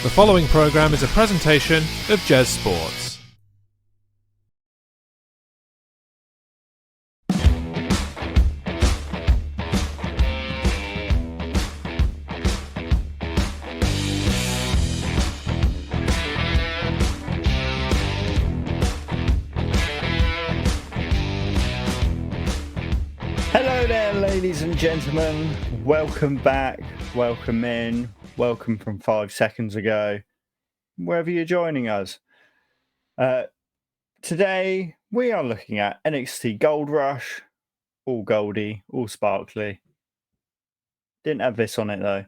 The following program is a presentation of Jez Sports. Hello there, ladies and gentlemen. Welcome back, welcome in, welcome from 5 seconds ago, wherever you're joining us. Today, we are looking at NXT Gold Rush, all goldy, all sparkly. Didn't have this on it, though.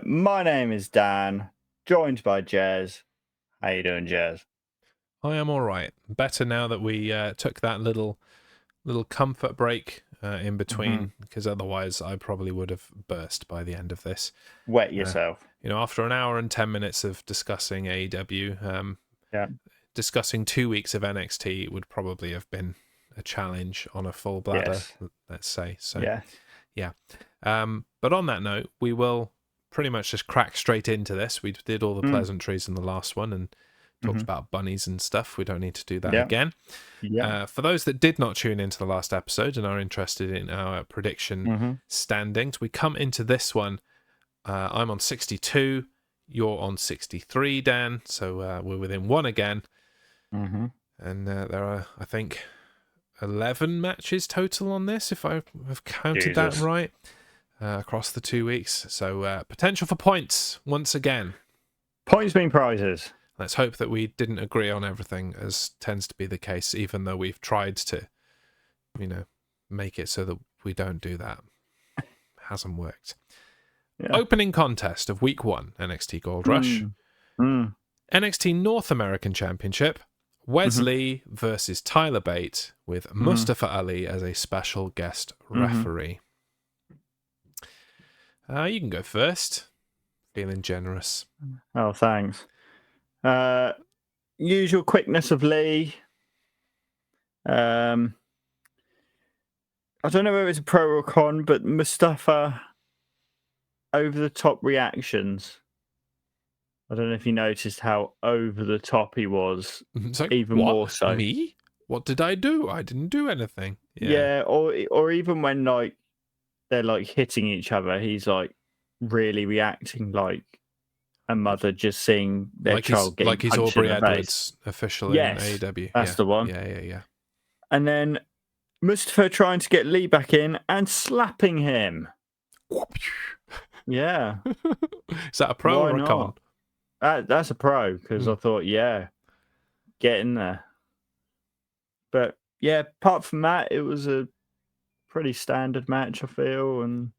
My name is Dan, joined by Jez. How you doing, Jez? I am all right. Better now that we took that little comfort break in between, because otherwise I probably would have burst by the end of this. Wet yourself. After an hour and 10 minutes of discussing AEW, discussing 2 weeks of NXT would probably have been a challenge on a full bladder, let's say. So, yeah. But on that note, we will pretty much just crack straight into this. We did all the pleasantries in the last one and talked about bunnies and stuff. We don't need to do that again. For those that did not tune into the last episode and are interested in our prediction standings, we come into this one. I'm on 62. You're on 63, Dan. So we're within one again. And there are, I think, 11 matches total on this, if I have counted that right, across the 2 weeks. So potential for points once again. Points mean prizes. Let's hope that we didn't agree on everything, as tends to be the case, even though we've tried to, make it so that we don't do that. Hasn't worked. Opening contest of week 1, NXT Gold Rush. NXT North American Championship, Wes Lee versus Tyler Bate, with Mustafa Ali as a special guest referee. You can go first. Feeling generous. Oh, thanks. Usual quickness of Lee. I don't know whether it's a pro or con, but Mustafa, over the top reactions. I don't know if you noticed how over the top he was. Like, even more so. Me? What did I do? I didn't do anything. Yeah, or even when they're hitting each other, he's really reacting like a mother just seeing their child getting he's punched Aubrey in the Edwards face. officially in AEW. That's the one. Yeah. And then Mustafa trying to get Lee back in and slapping him. Yeah. Is that a pro or a con? That's a pro, because I thought, get in there. But yeah, apart from that, it was a pretty standard match, I feel. And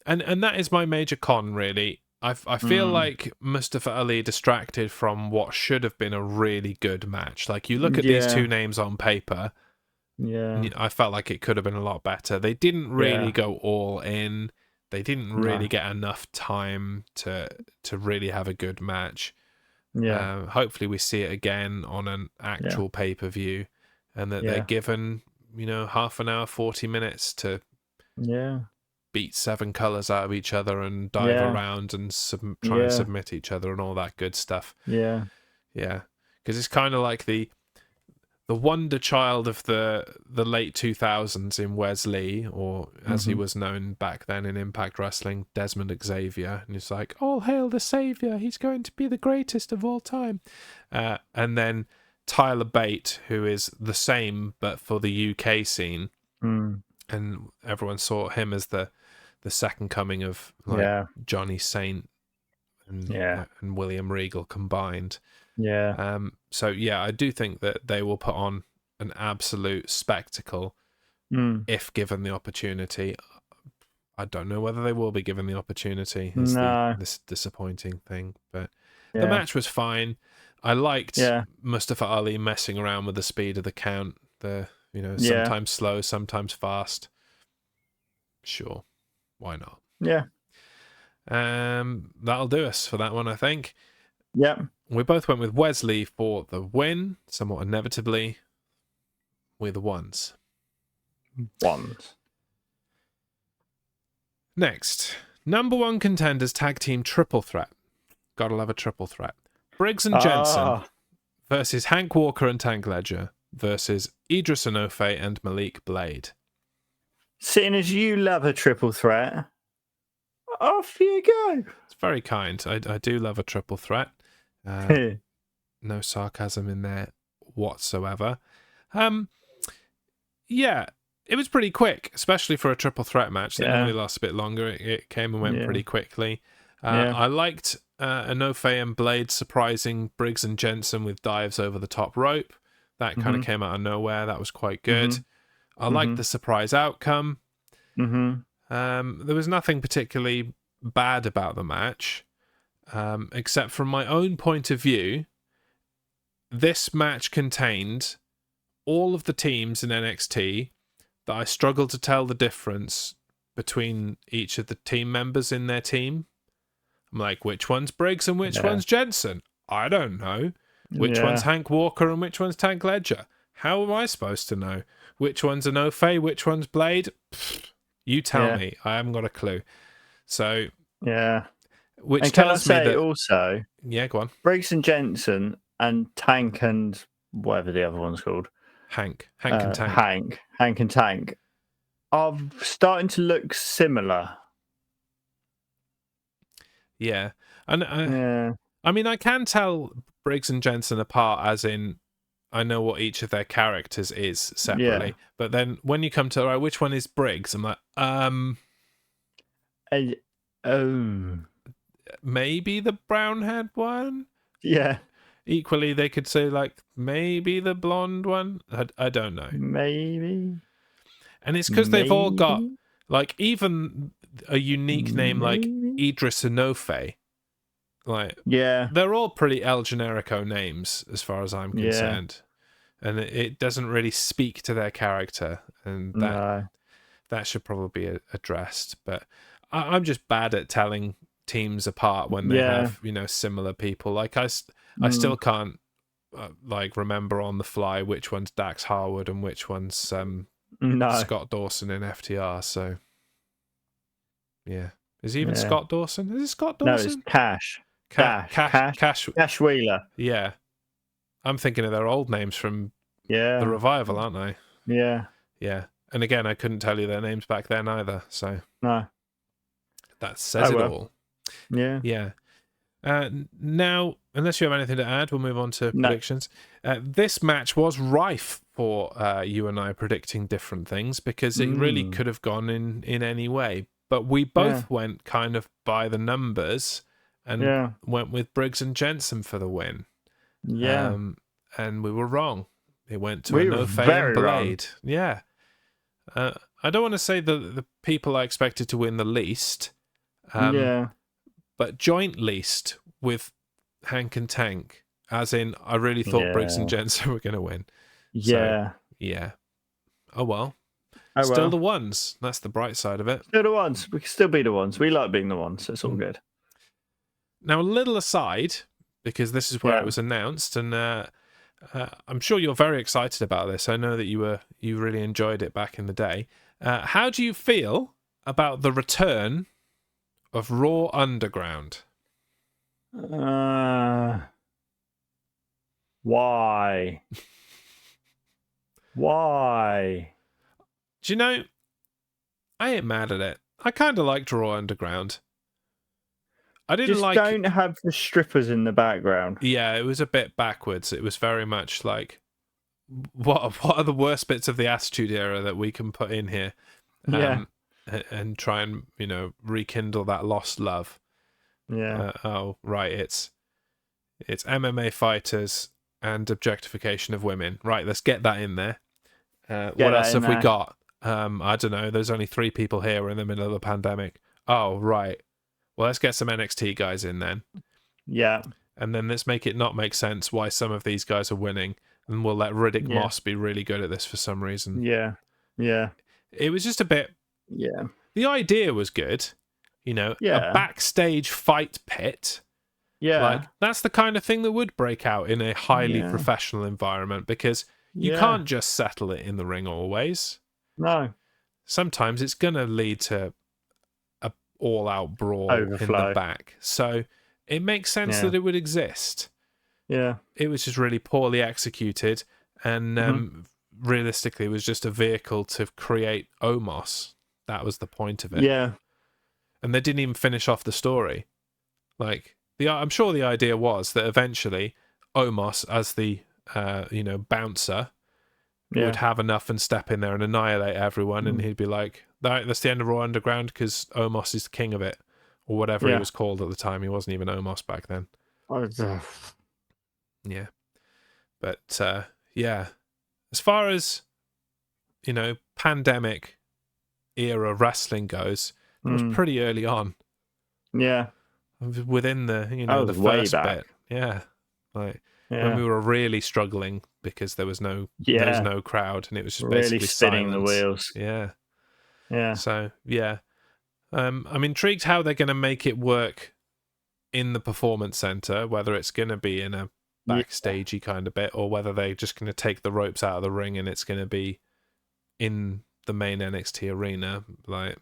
and that is my major con, really. I feel like Mustafa Ali distracted from what should have been a really good match. Like, you look at these two names on paper, I felt like it could have been a lot better. They didn't really go all in. They didn't really get enough time to really have a good match. Hopefully we see it again on an actual pay-per-view, and that they're given, half an hour, 40 minutes to beat 7 colors out of each other and dive around and try and submit each other and all that good stuff. Because it's kind of like the wonder child of the late 2000s in Wes Lee, or as he was known back then in Impact Wrestling, Desmond Xavier. And it's like, all hail the savior, he's going to be the greatest of all time. And then Tyler Bate, who is the same but for the UK scene. And everyone saw him as the second coming of Johnny Saint and William Regal combined. So I do think that they will put on an absolute spectacle if given the opportunity. I don't know whether they will be given the opportunity. Is this disappointing thing, but the match was fine. I liked Mustafa Ali messing around with the speed of the count. Sometimes slow, sometimes fast. Sure, why not? That'll do us for that one, I think. We both went with Wes Lee for the win, somewhat inevitably, with ones. Ones. Next, Number one contenders tag team triple threat. Gotta love a triple threat. Briggs and Jensen Ah, versus Hank Walker and Tank Ledger versus Idris Enofe and Malik Blade. seeing as you love a triple threat, off you go. It's very kind. I do love a triple threat. No sarcasm in there whatsoever. Yeah, it was pretty quick, especially for a triple threat match. They normally last a bit longer. It came and went pretty quickly. I liked Enofe and Blade surprising Briggs and Jensen with dives over the top rope. That kind of came out of nowhere. That was quite good. I liked the surprise outcome. There was nothing particularly bad about the match, except from my own point of view. This match contained all of the teams in NXT that I struggle to tell the difference between each of the team members in their team. I'm like, which one's Briggs and which one's Jensen? I don't know. Which one's Hank Walker and which one's Tank Ledger? How am I supposed to know? Which one's Enofe? Which one's Blade? Pfft, you tell me. I haven't got a clue. So, which and tells can I me say that also, go on. Briggs and Jensen and Tank and whatever the other one's called, Hank and Tank. Hank and Tank are starting to look similar. Yeah, and I mean, I can tell Briggs and Jensen apart, as in I know what each of their characters is separately. But then when you come to which one is Briggs, I'm like, maybe the brown-haired one. Yeah. Equally, they could say like maybe the blonde one. I don't know. Maybe. And it's because they've all got like even a unique name like Idris Enofe. Like they're all pretty El Generico names as far as I'm concerned. And it doesn't really speak to their character, and that should probably be addressed. But I'm just bad at telling teams apart when they have similar people. Like I still can't like remember on the fly which one's Dax Harwood and which one's Scott Dawson in FTR. So is he even Scott Dawson? Is it Scott Dawson? No, it's Cash. Cash Wheeler. Yeah, I'm thinking of their old names from the Revival, aren't I? Yeah. And again, I couldn't tell you their names back then either. So that says it all. Yeah. Now, unless you have anything to add, we'll move on to predictions. This match was rife for you and I predicting different things because it really could have gone in any way. But we both went kind of by the numbers and went with Briggs and Jensen for the win. And we were wrong. It went to Enofe and Blade. Wrong. Yeah. I don't want to say the people I expected to win the least. But joint least with Hank and Tank, as in I really thought Briggs and Jensen were going to win. So, oh well. Still the ones. That's the bright side of it. Still the ones. We can still be the ones. We like being the ones. So it's all good. Now, a little aside, because this is where it was announced, and I'm sure you're very excited about this. I know that you really enjoyed it back in the day. How do you feel about the return of Raw Underground? Why? Why? Do you know, I ain't mad at it. I kind of liked Raw Underground. I didn't don't have the strippers in the background. Yeah, it was a bit backwards. It was very much like, what are the worst bits of the Attitude Era that we can put in here? And try and rekindle that lost love. Right, it's MMA fighters and objectification of women. Right, let's get that in there. What else have we got? I don't know. There's only 3 people here. We're in the middle of a pandemic. Oh, right. Well, let's get some NXT guys in then. Yeah. And then let's make it not make sense why some of these guys are winning. And we'll let Riddick Moss be really good at this for some reason. Yeah. It was just a bit... Yeah. The idea was good. A backstage fight pit. Yeah. Like, that's the kind of thing that would break out in a highly professional environment because you can't just settle it in the ring always. No. Sometimes it's going to lead to all-out brawl in the Overflow. back. So it makes sense that it would exist. Yeah. It was just really poorly executed, and realistically, it was just a vehicle to create Omos. That was the point of it. Yeah. And they didn't even finish off the story. Like, I'm sure the idea was that eventually Omos, as the bouncer, would have enough and step in there and annihilate everyone, and he'd be like, that's the end of Raw Underground because Omos is the king of it, or whatever he was called at the time. He wasn't even Omos back then. Yeah. But, as far as, pandemic era wrestling goes, it was pretty early on. Yeah. Within the, the first bit. Yeah. Like, when we were really struggling because there was no crowd, and it was just really basically spinning silence. the wheels. Yeah. So I'm intrigued how they're going to make it work in the performance center, whether it's going to be in a backstagey kind of bit, or whether they're just going to take the ropes out of the ring and it's going to be in the main NXT arena. Like,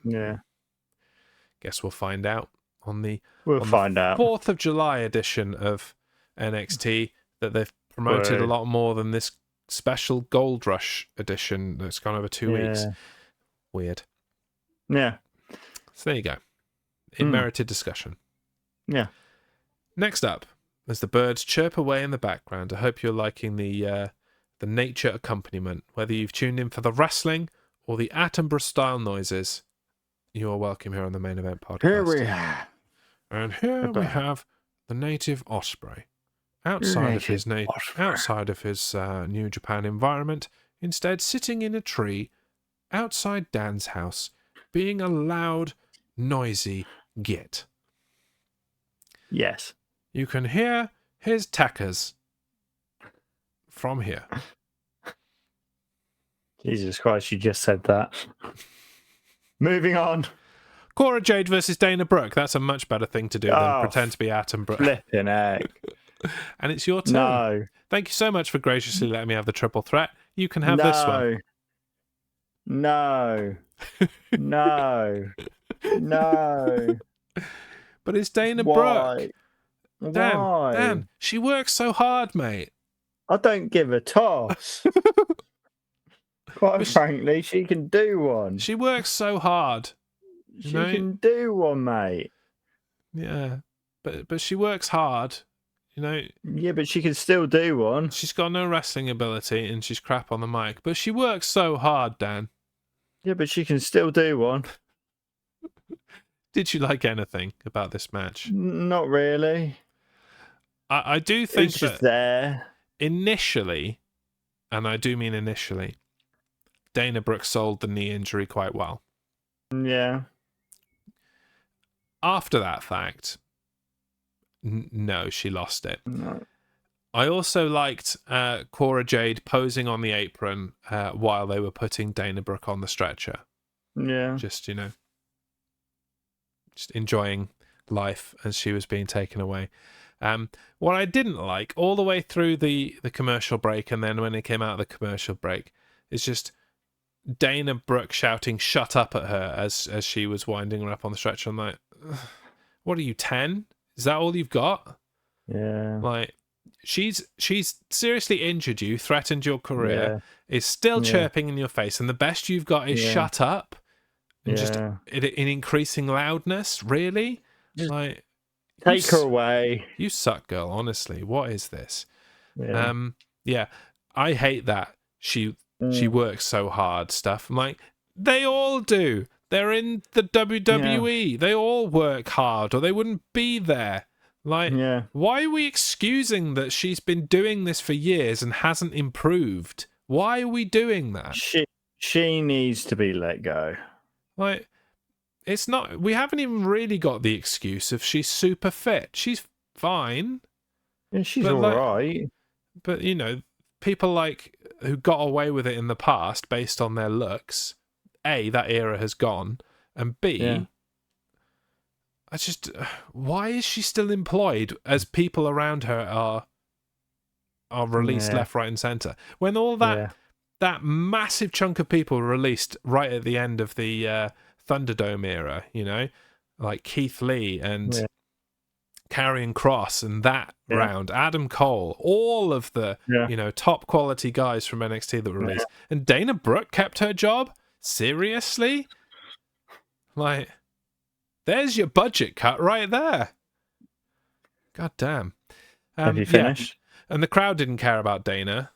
guess we'll find out on the 4th of July edition of NXT, that they've promoted a lot more than this special Gold Rush edition that's gone over 2 weeks. Weird. Yeah. So there you go. It merited discussion. Yeah. Next up, as the birds chirp away in the background, I hope you're liking the nature accompaniment. Whether you've tuned in for the wrestling or the Attenborough-style noises, you are welcome here on the Main Event Podcast. Here we are. And here we have the native Osprey. Outside of his New Japan environment, instead sitting in a tree outside Dan's house, being a loud, noisy git. Yes. You can hear his tackers from here. Jesus Christ, you just said that. Moving on. Cora Jade versus Dana Brooke. That's a much better thing to do than pretend to be Attenborough. Flipping egg. And it's your turn. No. Thank you so much for graciously letting me have the triple threat. You can have this one. No. No. No. But it's Dana Brooke. Dan, she works so hard, mate. I don't give a toss. Quite frankly, she can do one. She works so hard. She can do one, mate. Yeah. But she works hard. Yeah, but she can still do one. She's got no wrestling ability and she's crap on the mic, but she works so hard, Dan. Yeah, but she can still do one. Did you like anything about this match? Not really. I do think it's just there. Initially, and I do mean initially, Dana Brooke sold the knee injury quite well. Yeah. After that fact, no, she lost it. No. I also liked Cora Jade posing on the apron while they were putting Dana Brooke on the stretcher. Yeah. Just enjoying life as she was being taken away. What I didn't like all the way through the commercial break, and then when it came out of the commercial break, is just Dana Brooke shouting "shut up" at her as she was winding her up on the stretcher. I'm like, what are you, 10? Is that all you've got? Yeah. Like, she's seriously injured you, threatened your career, is still chirping in your face, and the best you've got is shut up, and just in increasing loudness. Really? Just like, take her away. You suck, girl. Honestly, what is this? Yeah. I hate that she works so hard. Stuff. I'm like, they all do. They're in the WWE. Yeah. They all work hard, or they wouldn't be there. Like, why are we excusing that she's been doing this for years and hasn't improved? Why are we doing that? She needs to be let go. Like, it's not. We haven't even really got the excuse of she's super fit. She's fine. Yeah, she's all right. But people like who got away with it in the past based on their looks. A, that era has gone, and B, I just, why is she still employed as people around her are released left, right, and centre? When all that massive chunk of people were released right at the end of the Thunderdome era, like Keith Lee and Yeah. Karrion Kross and that round, Adam Cole, all of the top quality guys from NXT that were released, and Dana Brooke kept her job. Seriously, like, there's your budget cut right there. God damn. Have you finished? And the crowd didn't care about Dana.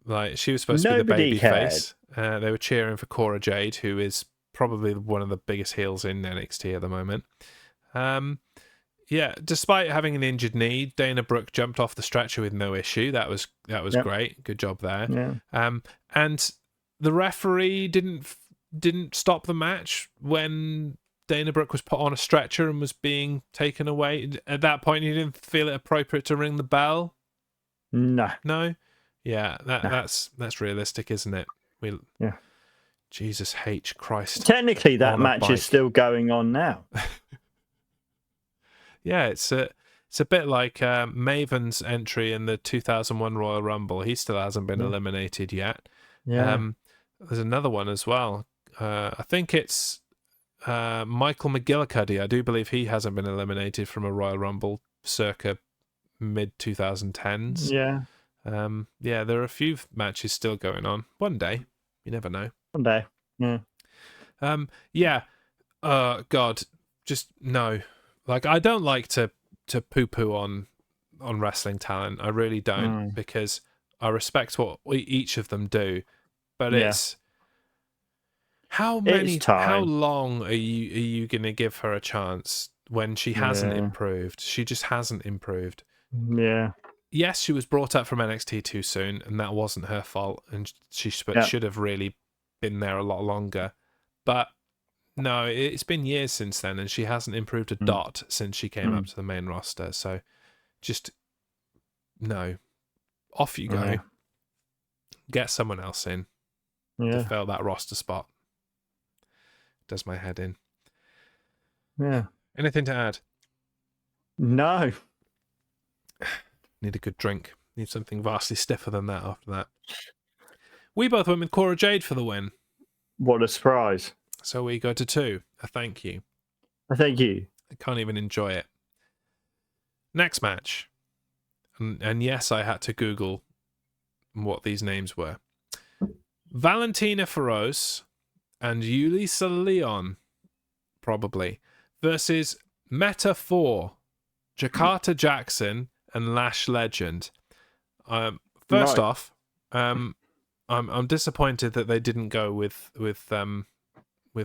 Like, she was supposed to be the Nobody baby cared. face. They were cheering for Cora Jade, who is probably one of the biggest heels in NXT at the moment. Despite having an injured knee, Dana Brooke jumped off the stretcher with no issue. That was great. Good job there. Yeah. And the referee didn't stop the match when Dana Brooke was put on a stretcher and was being taken away. At that point, you didn't feel it appropriate to ring the bell? No. Yeah, that's realistic, isn't it? Yeah. Jesus H. Christ. Technically, that match is still going on now. Yeah, it's a bit like Maven's entry in the 2001 Royal Rumble. He still hasn't been eliminated yet. Yeah. There's another one as well. I think it's Michael McGillicuddy. I do believe he hasn't been eliminated from a Royal Rumble circa mid-2010s. Yeah. There are a few matches still going on. One day. You never know. One day. Yeah. God. Just no. Like, I don't like to poo-poo on wrestling talent. I really don't, because I respect what each of them do. But it's how long are you going to give her a chance when she hasn't improved? She just hasn't improved. Yeah. Yes, she was brought up from NXT too soon, and that wasn't her fault, and she should have really been there a lot longer. But no, it's been years since then, and she hasn't improved a dot since she came up to the main roster. So, just no, off you go. Get someone else in to fill that roster spot. Does my head in. Yeah. Anything to add? No. Need a good drink. Need something vastly stiffer than that after that. We both went with Cora Jade for the win. What a surprise. So we go to 2. A thank you. A thank you. I can't even enjoy it. Next match. And yes, I had to Google what these names were. Valentina Feroz and Yulisa Leon, probably, versus Meta 4, Jakarta Jackson and Lash Legend. First off, I'm disappointed that they didn't go with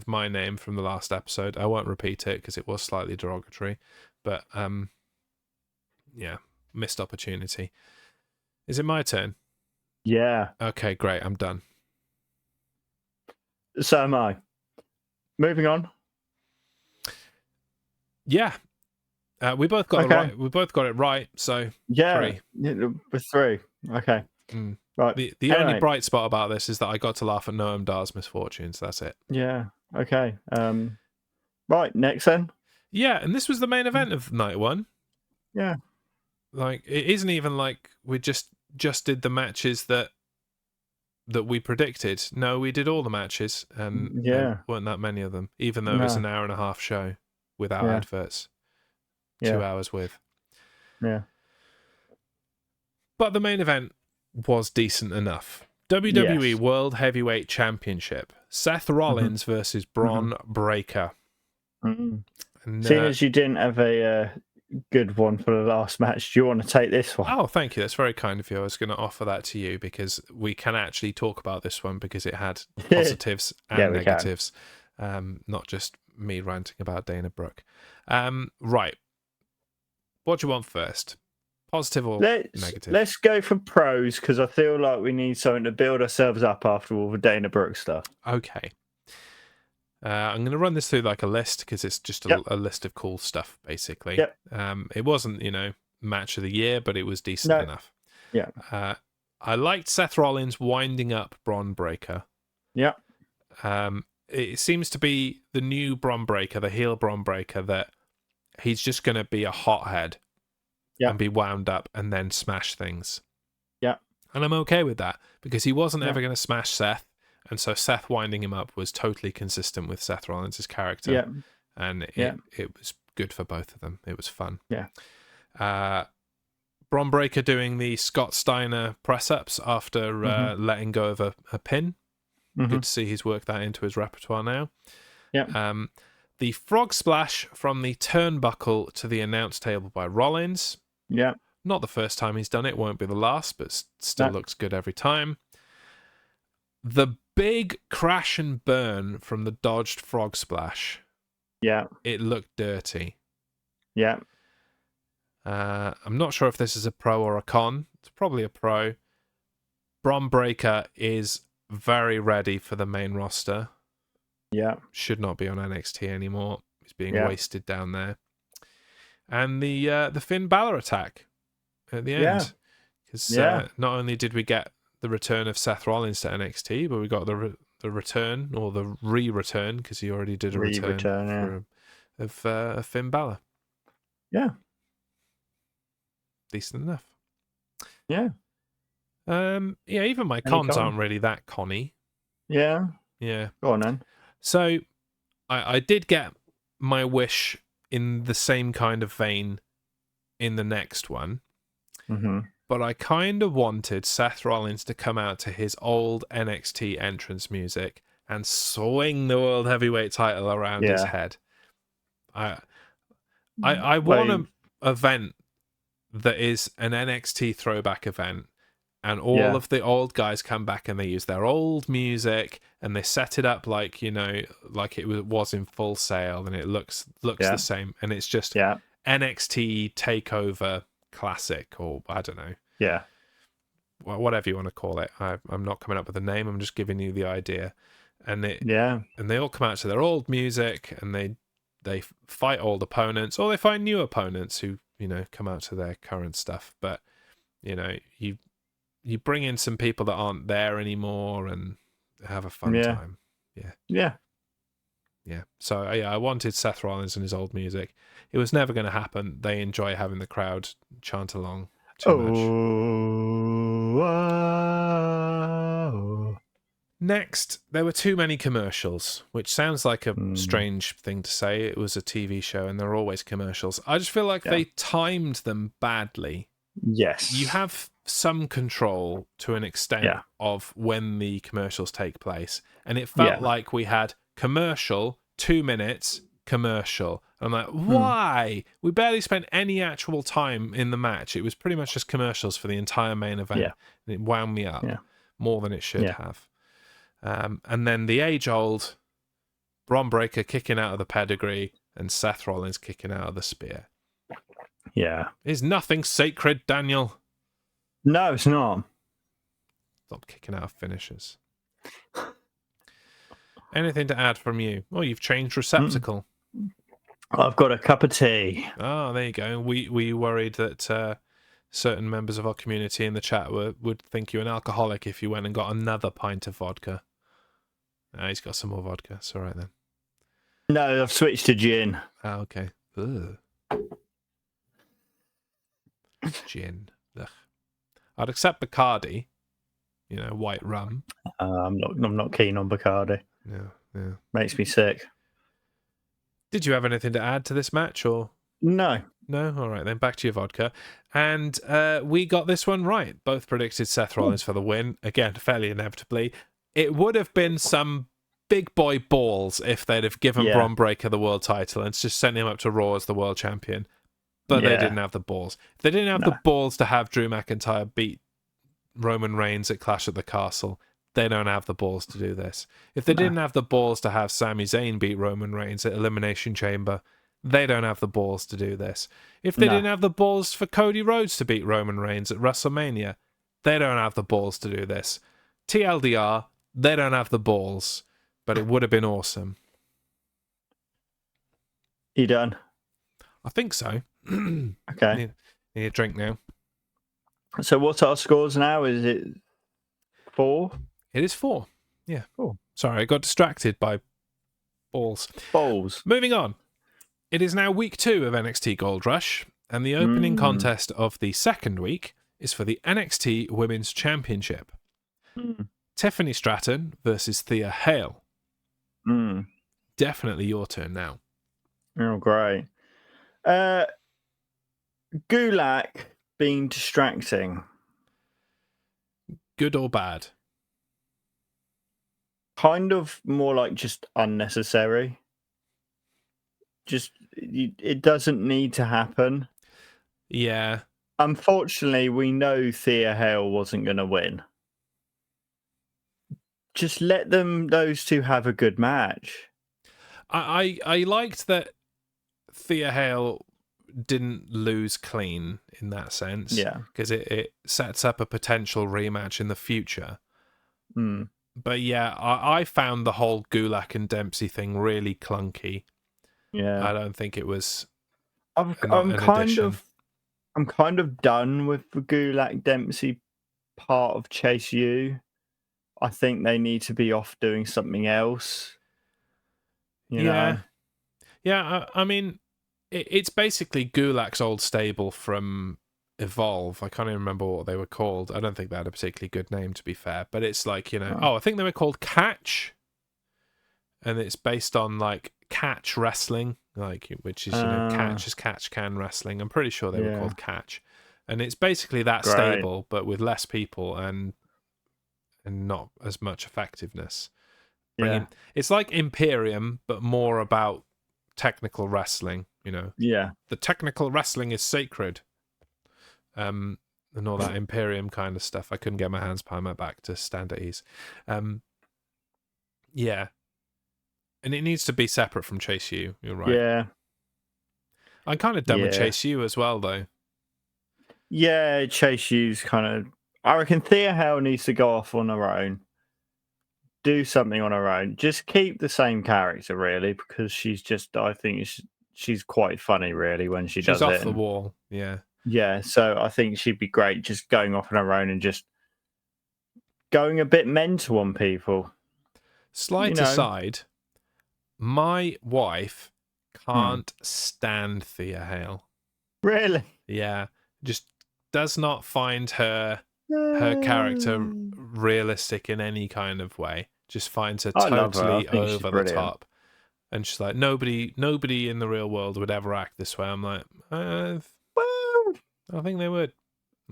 my name from the last episode. I won't repeat it because it was slightly derogatory, but missed opportunity. Is it my turn? Yeah. Okay, great. I'm done. So am I. Moving on. Yeah. We both got it right. We both got it right. So 3. With 3. Okay. Right. The only bright spot about this is that I got to laugh at Noam Dar's misfortunes. That's it. Yeah. Okay. Right. Next then. Yeah, and this was the main event of night 1. Yeah. Like, it isn't even like we just did the matches that we predicted. No, we did all the matches, and there weren't that many of them, even though it was an hour and a half show without adverts. 2 hours with. Yeah. But the main event was decent enough. WWE World Heavyweight Championship. Seth Rollins versus Bron Breakker. And, seeing as you didn't have a good one for the last match, do you want to take this one? Oh, thank you. That's very kind of you. I was going to offer that to you because we can actually talk about this one because it had positives and negatives. Not just me ranting about Dana Brooke. Right. What do you want first? Positive or negative? Let's go for pros because I feel like we need something to build ourselves up after all the Dana Brooke stuff. Okay. I'm going to run this through like a list because it's just a list of cool stuff, basically. Yep. It wasn't, match of the year, but it was decent enough. Yeah. I liked Seth Rollins winding up Bron Breakker. Yeah. It seems to be the new Bron Breakker, the heel Bron Breakker, that he's just going to be a hothead and be wound up and then smash things. Yeah. And I'm okay with that because he wasn't ever going to smash Seth. And so Seth winding him up was totally consistent with Seth Rollins' character. Yeah. and it was good for both of them. It was fun. Yeah. Bron Breakker doing the Scott Steiner press-ups after letting go of a pin. Good to see he's worked that into his repertoire now. Yeah. The frog splash from the turnbuckle to the announce table by Rollins. Yeah. Not the first time he's done it. Won't be the last, but still looks good every time. The big crash and burn from the dodged frog splash. Yeah. It looked dirty. Yeah. I'm not sure if this is a pro or a con. It's probably a pro. Bron Breakker is very ready for the main roster. Yeah. Should not be on NXT anymore. He's being wasted down there. And the Finn Balor attack at the end. Because not only did we get the return of Seth Rollins to NXT, but we got the return, or the re-return, because he already did a return of Finn Balor. Yeah. Decent enough. Yeah. Even my cons aren't really that conny. Yeah. Yeah. Go on then. So I did get my wish in the same kind of vein in the next one. But I kind of wanted Seth Rollins to come out to his old NXT entrance music and swing the World Heavyweight title around his head. I want an event that is an NXT throwback event, and all of the old guys come back and they use their old music and they set it up like, like it was in Full Sail, and it looks the same, and it's just NXT takeover classic, or I don't know. Yeah. Whatever you want to call it. I'm not coming up with a name. I'm just giving you the idea. And and they all come out to their old music, and they fight old opponents, or they fight new opponents who, come out to their current stuff. But, you bring in some people that aren't there anymore and have a fun time. Yeah. So, I wanted Seth Rollins and his old music. It was never going to happen. They enjoy having the crowd chant along too much. Wow. Next, there were too many commercials, which sounds like a strange thing to say. It was a TV show and there are always commercials. I just feel like they timed them badly. Yes. You have some control to an extent of when the commercials take place. And it felt like we had commercial, 2 minutes, commercial. I'm like, why? We barely spent any actual time in the match. It was pretty much just commercials for the entire main event. And it wound me up more than it should have. And then the age-old Bron Breakker kicking out of the pedigree and Seth Rollins kicking out of the spear. Yeah. Is nothing sacred, Daniel? No, it's not. Stop kicking out of finishers. Anything to add from you? Oh, you've changed receptacle. I've got a cup of tea. Oh, there you go. We worried that certain members of our community in the chat would think you an alcoholic if you went and got another pint of vodka. He's got some more vodka. It's all right then. No, I've switched to gin. Oh, okay. Ugh. Gin. Ugh. I'd accept Bacardi. White rum. I'm not keen on Bacardi. Yeah. Makes me sick. Did you have anything to add to this match, or no? No? All right, then back to your vodka. And we got this one right. Both predicted Seth Rollins for the win. Again, fairly inevitably. It would have been some big boy balls if they'd have given Bron Breakker the world title and just sent him up to Raw as the world champion. But they didn't have the balls. If they didn't have the balls to have Drew McIntyre beat Roman Reigns at Clash at the Castle, they don't have the balls to do this. If they didn't have the balls to have Sami Zayn beat Roman Reigns at Elimination Chamber, they don't have the balls to do this. If they didn't have the balls for Cody Rhodes to beat Roman Reigns at WrestleMania, they don't have the balls to do this. TLDR, they don't have the balls, but it would have been awesome. You done? I think so. Okay. Need a drink now. So what's our scores now? Is it 4? It is 4. Yeah. Cool. Sorry, I got distracted by balls. Moving on. It is now week 2 of NXT Gold Rush, and the opening contest of the second week is for the NXT Women's Championship. Tiffany Stratton versus Thea Hale. Definitely your turn now. Oh, great. Uh, Gulak being distracting. Good or bad? Kind of more like just unnecessary. Just it doesn't need to happen. Yeah. Unfortunately, we know Thea Hale wasn't going to win. Just let those two have a good match. I liked that Thea Hale didn't lose clean in that sense, Yeah. because it sets up a potential rematch in the future. Mm. But yeah, I found the whole Gulak and Dempsey thing really clunky. Yeah. I don't think it was not I'm an kind addition. of done with the Gulak Dempsey part of Chase U. I think they need to be off doing something else. You Yeah. know? Yeah, I mean, it's basically Gulak's old stable from Evolve. I can't even remember what they were called. I don't think they had a particularly good name, to be fair. But it's like, Oh. I think they were called Catch. And it's based on, like, catch wrestling, like, which is, catch is catch can wrestling. I'm pretty sure they were Yeah. called Catch. And it's basically that Great. stable, but with less people and not as much effectiveness. Yeah. It's like Imperium, but more about technical wrestling. Yeah. The technical wrestling is sacred, and all that Imperium kind of stuff. I couldn't get my hands behind my back to stand at ease. Yeah, and it needs to be separate from Chase U. You're right. Yeah. I'm kind of done with Yeah. Chase U as well, though. Yeah. Chase U's kind of. I reckon Thea Hale needs to go off on her own. Do something on her own. Just keep the same character, really, because she's just. I think she's quite funny, really, when she She's does off it. the wall. Yeah. Yeah, so I think she'd be great just going off on her own and just going a bit mental on people. Slight You know. aside, my wife Hmm. can't stand Thea Hale. Really? Yeah, just does not find her character realistic in any kind of way. Just finds her I love her. I totally think she's over the brilliant. top. And she's like, nobody in the real world would ever act this way. I'm like, Well, I think they would,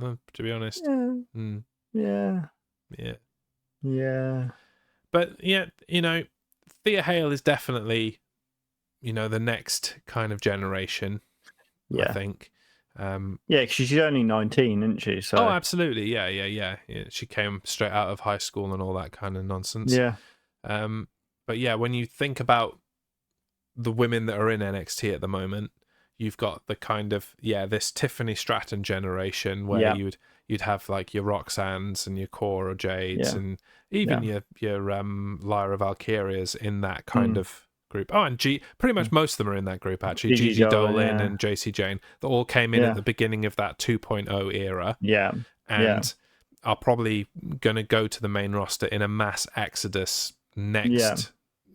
to be honest. yeah, Mm, yeah, yeah. yeah, But yeah, Thea Hale is definitely, the next kind of generation, I yeah, think. yeah. 'Cause she's only 19, isn't she? Oh, So absolutely. Yeah. She came straight out of high school and all that kind of nonsense. yeah, But yeah, when you think about the women that are in NXT at the moment, you've got the kind of this Tiffany Stratton generation where yeah, you'd have like your Roxannes and your Cora Jades yeah, and even yeah, your Lyra Valkyrias in that kind mm, of group. Oh, and pretty much mm. most of them are in that group actually. Gigi Gigi Dolan, Dolin yeah, and JC Jane, that all came in at yeah, the beginning of that 2.0 era yeah, yeah, and are probably going to go to the main roster in a mass exodus yeah,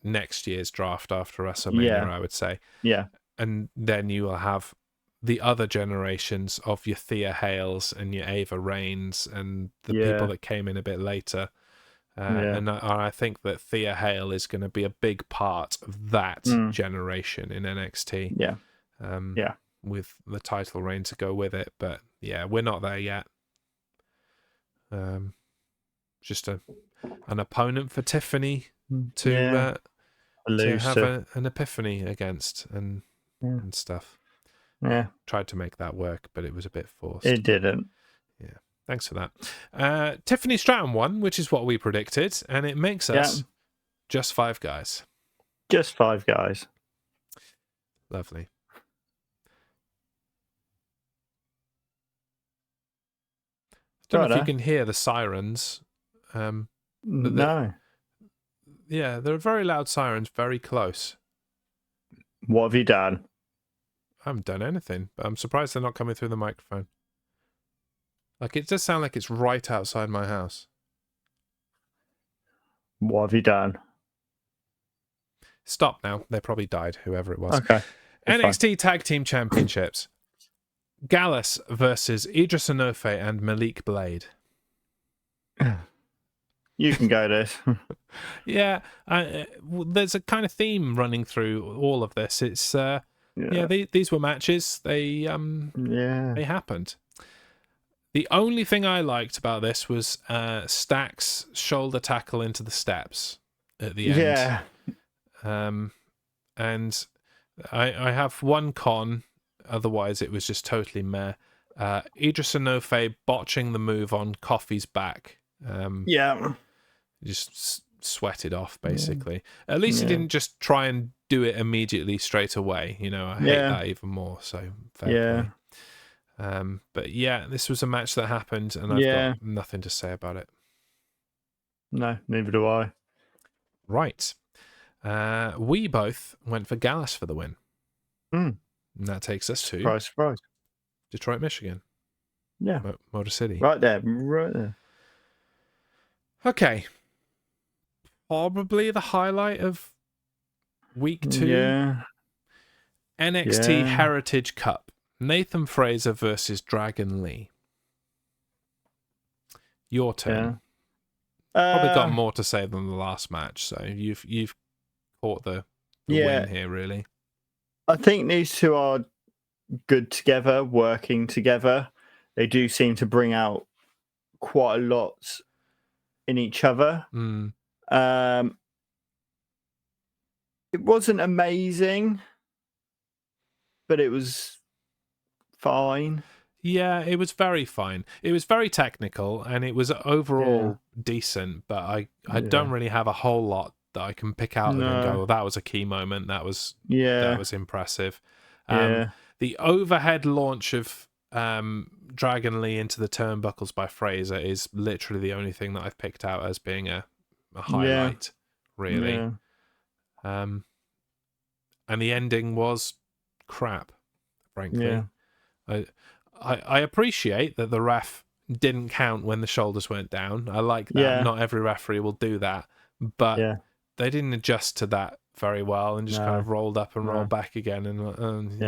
next year's draft after WrestleMania, yeah, I would say. yeah, And then you will have the other generations of your Thea Hales and your Ava Raines and the people yeah, that came in a bit later. yeah, And I think that Thea Hale is going to be a big part of that mm, generation in NXT, yeah, um, yeah, with the title reign to go with it. But yeah, we're not there yet. Just an opponent for Tiffany yeah. to have Elusive. an epiphany against and Yeah, stuff. yeah. Tried to make that work, but it was a bit forced. It didn't. Yeah, thanks for that. Tiffany Stratton won, which is what we predicted, and it makes us just 5 guys. Just 5 guys. Lovely. Don't know if you can hear the sirens. No. Yeah, there are very loud sirens very close. What have you done? I haven't done anything, but I'm surprised they're not coming through the microphone. Like, it does sound like it's right outside my house. What have you done? Stop now. They probably died, whoever it was. Okay. NXT Tag Team Championships. Gallus versus Idris Enofe and Malik Blade. You can go this. Yeah, there's a kind of theme running through all of this. It's these were matches. They happened. The only thing I liked about this was Stack's shoulder tackle into the steps at the end. Yeah. And I have one con, otherwise it was just totally meh. Idris Enofe botching the move on Coffey's back. Just sweated off, basically. At least he didn't just try and do it immediately straight away. I hate that even more, so fair play. But this was a match that happened, and I've got nothing to say about it. No, neither do I. Right. We both went for Gallus for the win. And that takes us to Surprise. Detroit, Michigan. Yeah. Motor City. Right there. Okay. Probably the highlight of week 2. Yeah. NXT Heritage Cup. Nathan Fraser versus Dragon Lee. Your turn. Probably got more to say than the last match, so you've caught the win here, really. I think these two are good together, working together. They do seem to bring out quite a lot in each other. It wasn't amazing, but it was fine. Yeah, it was very fine. It was very technical, and it was overall decent, but I don't really have a whole lot that I can pick out and go, that was a key moment. That was impressive. The overhead launch of Dragon Lee into the turnbuckles by Fraser is literally the only thing that I've picked out as being a highlight, really. And the ending was crap, frankly. I appreciate that the ref didn't count when the shoulders went down. I like that. Not every referee will do that, but they didn't adjust to that very well and just kind of rolled up and rolled back again. And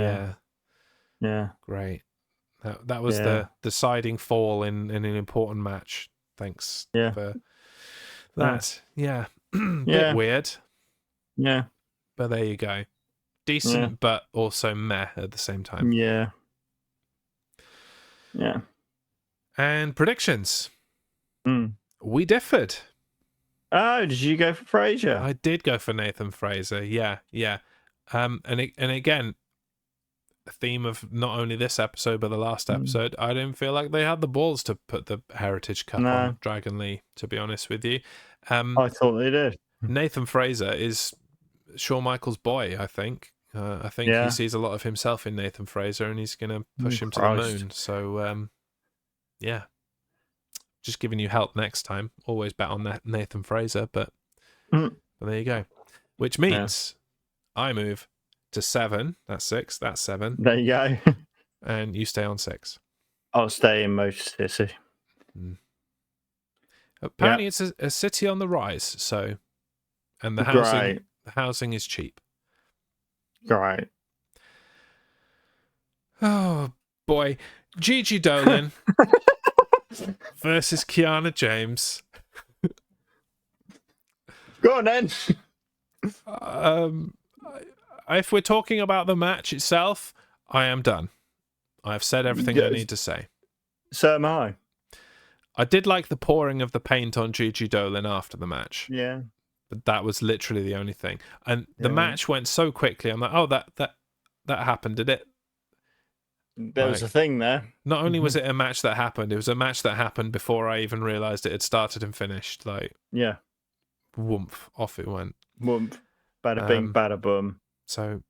great. That was the deciding fall in an important match. Thanks for that. Bit weird. Yeah, but there you go. Decent, but also meh at the same time. Yeah. And predictions. We differed. Oh, did you go for Fraser? I did go for Nathan Fraser. Yeah. And again, a theme of not only this episode but the last episode. I didn't feel like they had the balls to put the Heritage Cup on Dragon Lee. To be honest with you, I thought they did. Nathan Fraser is Shawn Michaels' boy. I think he sees a lot of himself in Nathan Fraser, and he's going to push him to the moon. So, just giving you help next time. Always bet on Nathan Fraser, but there you go. Which means I move to 7. That's 6. That's 7. There you go. And you stay on 6. I'll stay in Motor City. Apparently, it's a city on the rise. So, and the housing is cheap. Right. Oh boy, Gigi Dolan versus Kiana James. Go on then. If we're talking about the match itself, I am done. I've said everything I need to say. So am I. I did like the pouring of the paint on Gigi Dolan after the match. Yeah. But that was literally the only thing. And the match went so quickly. I'm like, oh, that happened, did it? There was a thing there. Not only was it a match that happened, it was a match that happened before I even realised it had started and finished. Like, whoomp, off it went. Whoomp. Bada bing, bada boom. So,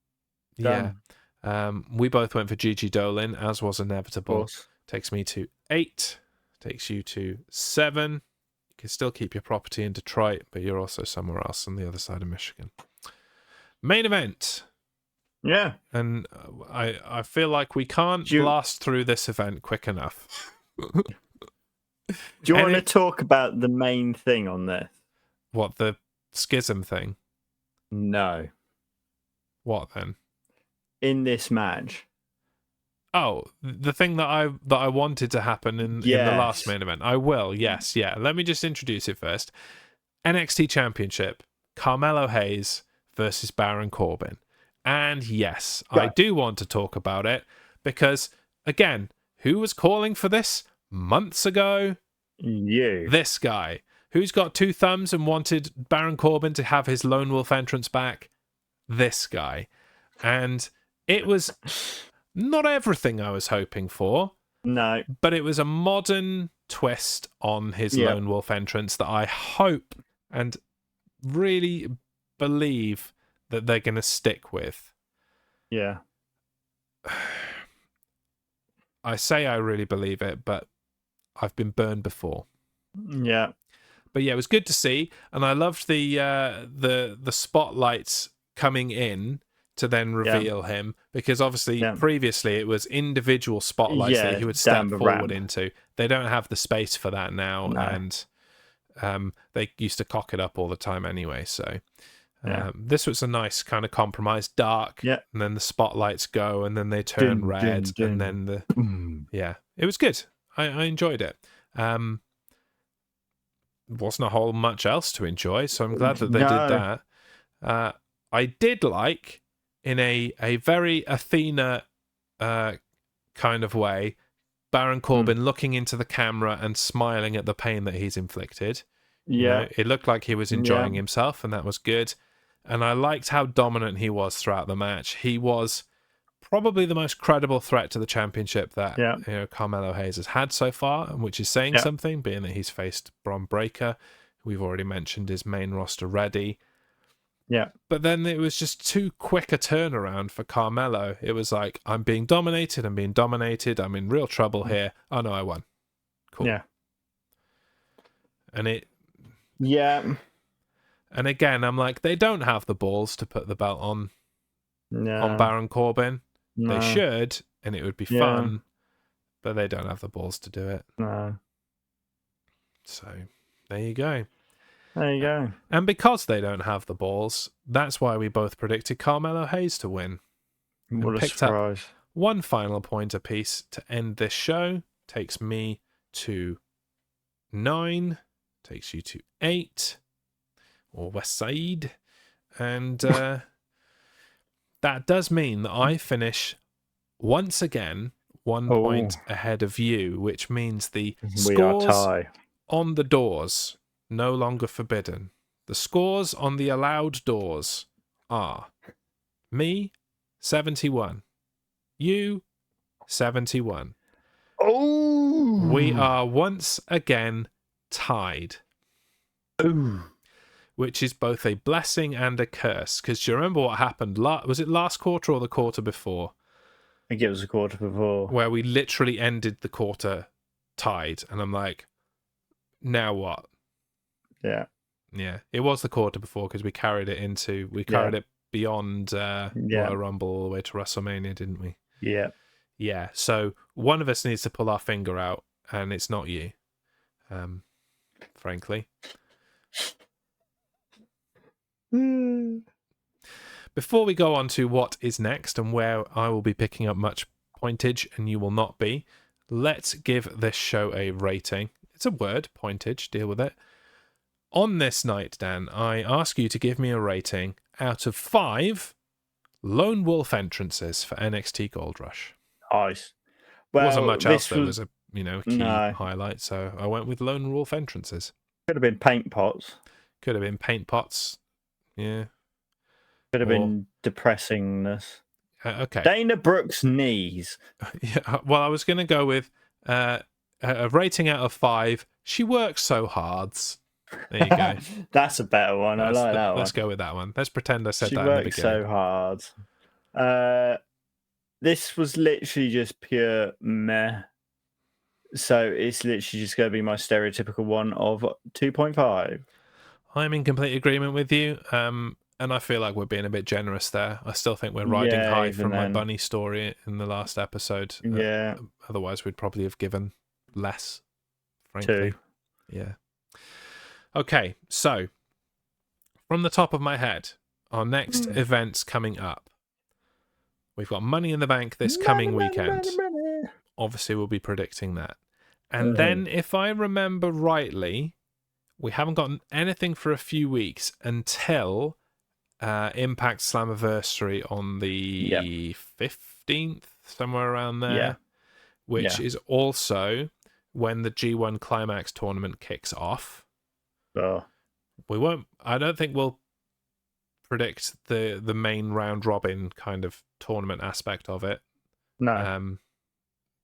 we both went for Gigi Dolan, as was inevitable. Takes me to 8. Takes you to 7. You can still keep your property in Detroit, but you're also somewhere else on the other side of Michigan. Main event. Yeah. And I feel like we can't blast through this event quick enough. Do you want to talk about the main thing on this? What, the schism thing? No. What then? In this match. Oh, the thing that I wanted to happen in the last main event. I will, yes, yeah. Let me just introduce it first. NXT Championship, Carmelo Hayes versus Baron Corbin. And yes, Go. I do want to talk about it because, again, who was calling for this months ago? You. This guy. Who's got two thumbs and wanted Baron Corbin to have his Lone Wolf entrance back? This guy. And it was not everything I was hoping for. No. But it was a modern twist on his Lone Wolf entrance that I hope and really believe that they're going to stick with. Yeah. I say I really believe it, but I've been burned before. Yeah. But yeah, it was good to see, and I loved the spotlights coming in to then reveal him, because obviously previously it was individual spotlights that he would step forward into. They don't have the space for that now, and they used to cock it up all the time anyway. So this was a nice kind of compromise, dark, and then the spotlights go, and then they turn red, and then it was good. I enjoyed it. Wasn't a whole much else to enjoy, so I'm glad that they did that. I did like, in a very Athena kind of way, Baron Corbin looking into the camera and smiling at the pain that he's inflicted. You know, it looked like he was enjoying himself, and that was good. And I liked how dominant he was throughout the match. He was probably the most credible threat to the championship that Carmelo Hayes has had so far, which is saying something, being that he's faced Bron Breakker, who we've already mentioned is main roster ready. Yeah. But then it was just too quick a turnaround for Carmelo. It was like, I'm being dominated, I'm in real trouble here. Oh no, I won. Cool. Yeah. And it... Yeah. And again, I'm like, they don't have the balls to put the belt on Baron Corbin. No. They should, and it would be fun, but they don't have the balls to do it. No. So, there you go. There you go. And because they don't have the balls, that's why we both predicted Carmelo Hayes to win. What a surprise. Up one final point apiece to end this show. Takes me to 9. Takes you to 8. Or West Side. And that does mean that I finish once again 1 point ahead of you, which means the scores on the doors no longer forbidden. The scores on the allowed doors are me 71, you 71. Oh, we are once again tied. Ooh. Which is both a blessing and a curse. Because do you remember what happened? Was it last quarter or the quarter before? I think it was the quarter before. Where we literally ended the quarter tied. And I'm like, now what? Yeah. Yeah. It was the quarter before because we carried it beyond Royal Rumble all the way to WrestleMania, didn't we? Yeah. Yeah. So one of us needs to pull our finger out, and it's not you. Frankly. Before we go on to what is next and where I will be picking up much pointage and you will not be, let's give this show a rating. It's a word, pointage, deal with it. On this night, Dan, I ask you to give me a rating out of 5 Lone Wolf entrances for NXT Gold Rush. Nice. Well, there wasn't much else that was a key highlight, so I went with Lone Wolf entrances. Could have been paint pots. Could have been paint pots. Yeah. Could have been depressingness. Okay. Dana Brooks' knees. Yeah. Well, I was going to go with a rating out of 5. She works so hard. There you go. That's a better one. I like that one. Let's go with that one. Let's pretend I said that in the beginning. She works so hard. This was literally just pure meh. So it's literally just going to be my stereotypical one of 2.5. I'm in complete agreement with you. And I feel like we're being a bit generous there. I still think we're riding high from my bunny story in the last episode. Yeah. Otherwise, we'd probably have given less, frankly. 2. Yeah. Okay, so from the top of my head, our next events coming up. We've got Money in the Bank this coming weekend. Obviously, we'll be predicting that. And then, if I remember rightly, we haven't gotten anything for a few weeks until Impact Slammiversary on the 15th, somewhere around there, which is also when the G1 Climax tournament kicks off. Oh. I don't think we'll predict the main round robin kind of tournament aspect of it. No.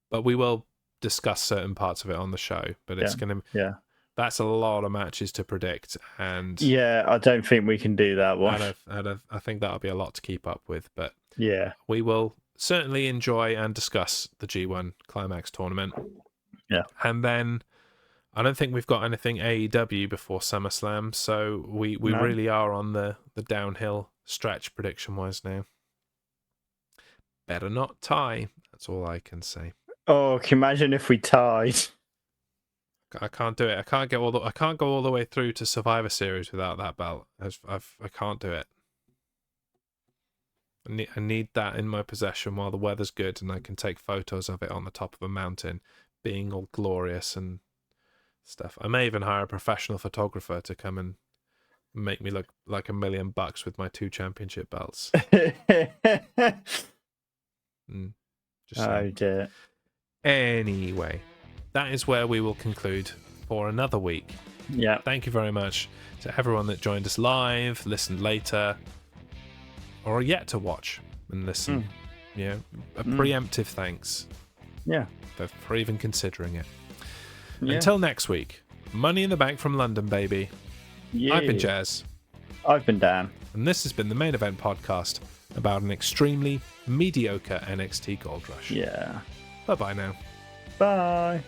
But we will discuss certain parts of it on the show. But it's going to... Yeah. That's a lot of matches to predict, and I don't think we can do that one. I think that'll be a lot to keep up with, but we will certainly enjoy and discuss the G1 Climax tournament. Yeah, and then I don't think we've got anything AEW before SummerSlam, so we really are on the downhill stretch prediction wise now. Better not tie. That's all I can say. Oh, can you imagine if we tied? I can't do it. I can't go all the way through to Survivor Series without that belt. I can't do it. I need that in my possession while the weather's good and I can take photos of it on the top of a mountain, being all glorious and stuff. I may even hire a professional photographer to come and make me look like $1 million with my 2 championship belts. Oh dear. Anyway. That is where we will conclude for another week. Yeah. Thank you very much to everyone that joined us live, listened later, or yet to watch and listen. A preemptive thanks. Yeah. For even considering it. Until next week, Money in the Bank from London, baby. Yeah. I've been Jez. I've been Dan. And this has been the Main Event podcast about an extremely mediocre NXT Gold Rush. Yeah. Bye-bye now. Bye.